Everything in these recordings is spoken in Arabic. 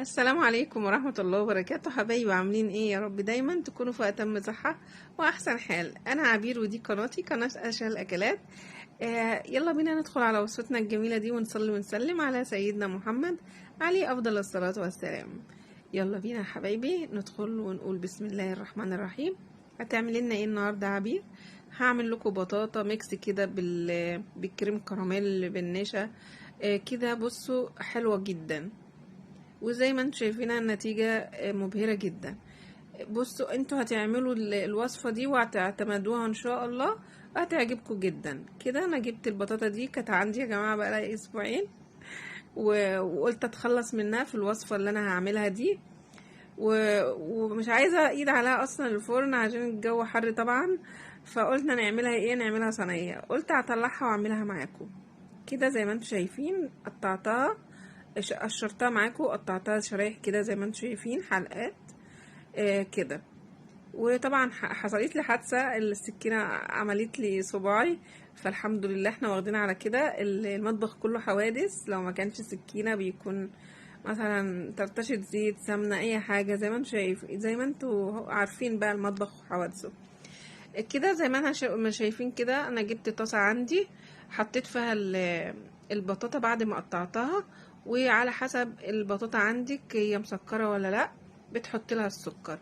السلام عليكم ورحمة الله وبركاته. حبايبي عاملين ايه؟ يا رب دايما تكونوا في اتم صحة واحسن حال. انا عبير ودي قناتي، قناة اشهى الاكلات. يلا بينا ندخل على وصفتنا الجميلة دي ونصلي ونسلم على سيدنا محمد عليه افضل الصلاة والسلام. يلا بينا يا حبايبي ندخل ونقول بسم الله الرحمن الرحيم. هتعمل لنا ايه النهاردة يا عبير؟ هعمل لكم بطاطا ميكس كده بالكريم كراميل بالنشا. كده بصوا حلوة جدا، وزي ما انتم شايفين النتيجة مبهرة جدا. بصوا انتوا هتعملوا الوصفة دي وهتعتمدوها ان شاء الله، هتعجبكم جدا. كده انا جبت البطاطا دي، كانت عندي يا جماعة بقالها اسبوعين وقلت اتخلص منها في الوصفة اللي انا هعملها دي. ومش عايزة ايد عليها اصلا الفرن عشان الجو حر طبعا، فقلنا نعملها ايه، نعملها صينية. قلت هطلعها واعملها معاكم. كده زي ما انتم شايفين قطعتها، قشرتها معاكم، قطعتها شرايح كده زي ما انتم شايفين حلقات كده. وطبعا حصلت لي حادثه، السكينه عملت لي صباعي، فالحمد لله احنا واخدين على كده. المطبخ كله حوادث، لو ما كانش سكينه بيكون مثلا طرطشة زيت سمنه اي حاجه، زي ما انتم زي ما انتم عارفين بقى المطبخ وحوادثه. كده زي ما احنا ما شايفين كده، انا جبت طاسه عندي، حطيت فيها البطاطا بعد ما قطعتها. وعلى حسب البطاطا عندك هي مسكره ولا لا بتحط لها السكر.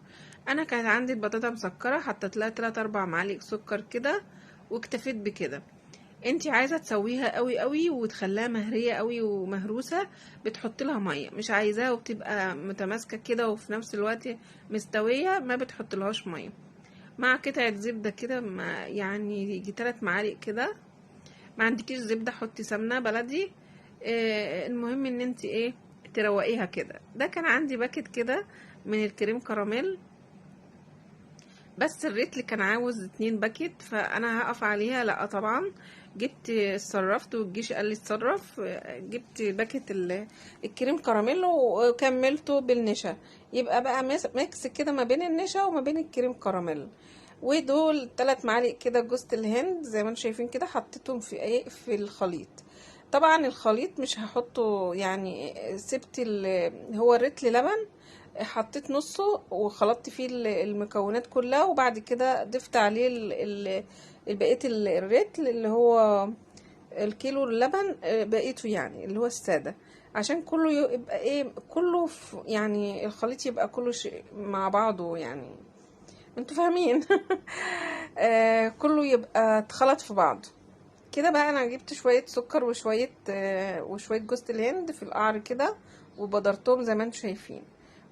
انا كانت عندي البطاطا مسكره، حطيت لها 3 4 معالق سكر كده واكتفيت بكده. انتي عايزه تسويها قوي قوي وتخليها مهريه قوي ومهروسه، بتحط لها ميه. مش عايزاها وبتبقى متماسكه كده وفي نفس الوقت مستويه، ما بتحط لهاش ميه. مع قطعة زبدة كده، يعني يجي 3 معالق كده. ما عندكيش زبدة حطي سمنة بلدي. المهم ان انت ايه تروقيها كده. ده كان عندي باكت كده من الكريم كراميل، بس الريتل كان عاوز 2 باكت، فانا هقف عليها لا طبعا. جبت اتصرفت والجيش قال لي اتصرف، جبت باكت الكريم كراميل وكملته بالنشا. يبقى بقى ميكس كده ما بين النشا وما بين الكريم كراميل. ودول 3 معالق كده جوز الهند زي ما انتم شايفين كده، حطيتهم في ايه في الخليط. طبعا الخليط مش هحطه يعني، سبت هو الريتل لبن، حطيت نصه وخلطت فيه المكونات كلها، وبعد كده ضفت عليه بقية الريتل اللي هو الكيلو اللبن، بقيته يعني اللي هو السادة، عشان كله يبقى ايه كله يعني الخليط يبقى كله مع بعضه يعني، انتوا فاهمين. كله يبقى اتخلط في بعضه. كده بقى انا جبت شوية سكر وشوية جوز الهند في القعر كده، وبدرتهم زي ما انتم شايفين.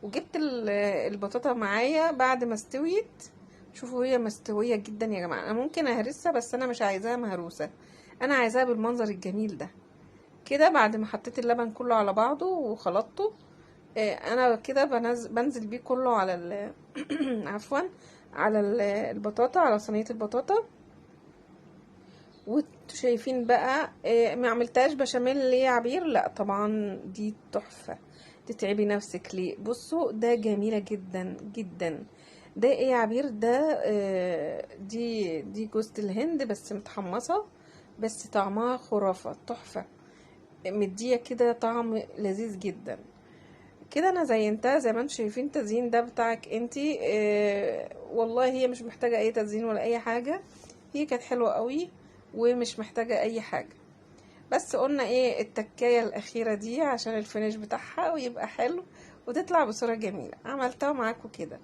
وجبت البطاطا معايا بعد ما استويت. شوفوا هي مستوية جدا يا جماعة. انا ممكن اهرسها بس انا مش عايزاها مهروسة، انا عايزاها بالمنظر الجميل ده. كده بعد ما حطيت اللبن كله على بعضه وخلطته، انا كده بنزل بيه كله على عفوا، على البطاطا، على صينية البطاطا. وانتوا شايفين بقى ما عملتهاش بشاميل ليه يا عبير؟ لا طبعا دي تحفة، تتعبي نفسك ليه؟ بصوا ده جميلة جدا جدا. ده ايه يا عبير؟ ده دي جوزة الهند بس متحمصة، بس طعمها خرافة تحفة، مدية كده طعم لذيذ جدا. كده انا زينتها زي ما انتم شايفين. التزيين ده بتاعك انتي، والله هي مش محتاجة اي تزيين ولا اي حاجة، هي كانت حلوة قوي ومش محتاجة اي حاجة. بس قلنا ايه التكاية الاخيرة دي عشان الفينش بتاعها ويبقى حلو وتطلع بصورة جميلة. عملتها معاكم كده.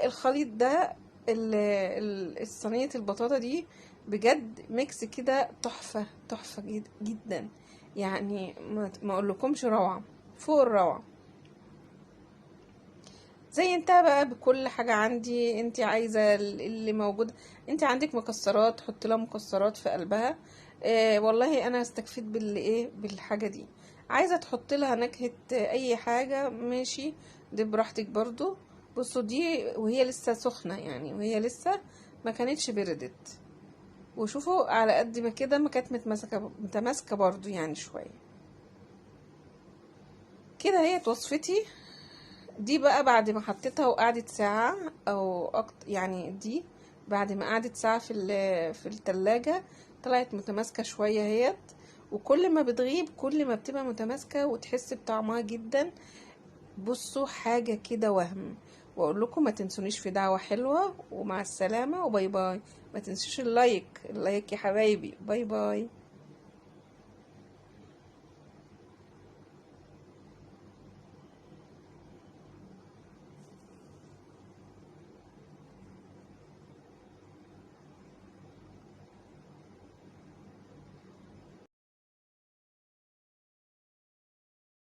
الخليط ده، الصينية البطاطا دي بجد ميكس كده تحفة تحفة جدا يعني، ما اقولكمش روعة فوق الروعة. زي انت بقى بكل حاجة عندي انت عايزة اللي موجود. انت عندك مكسرات، حط لها مكسرات في قلبها. والله انا استكفيت بالايه بالحاجة دي. عايزة تحط لها نكهة اي حاجة ماشي، دي براحتك برضو. بصوا دي وهي لسه سخنة يعني، وهي لسه ما كانتش بردت. وشوفوا على قد ما كده ما كانت متماسكة برضو يعني شوية. كده هي وصفتي دي بقى بعد ما حطيتها وقعدت ساعة او اكتر يعني. دي بعد ما قعدت ساعة في التلاجة طلعت متماسكة شوية اهيت. وكل ما بتغيب كل ما بتبقى متماسكة وتحس بطعمها جدا. بصوا حاجة كده وهم. واقول لكم ما تنسونيش في دعوة حلوة، ومع السلامة وباي باي. ما تنسوش اللايك يا حبايبي. باي باي.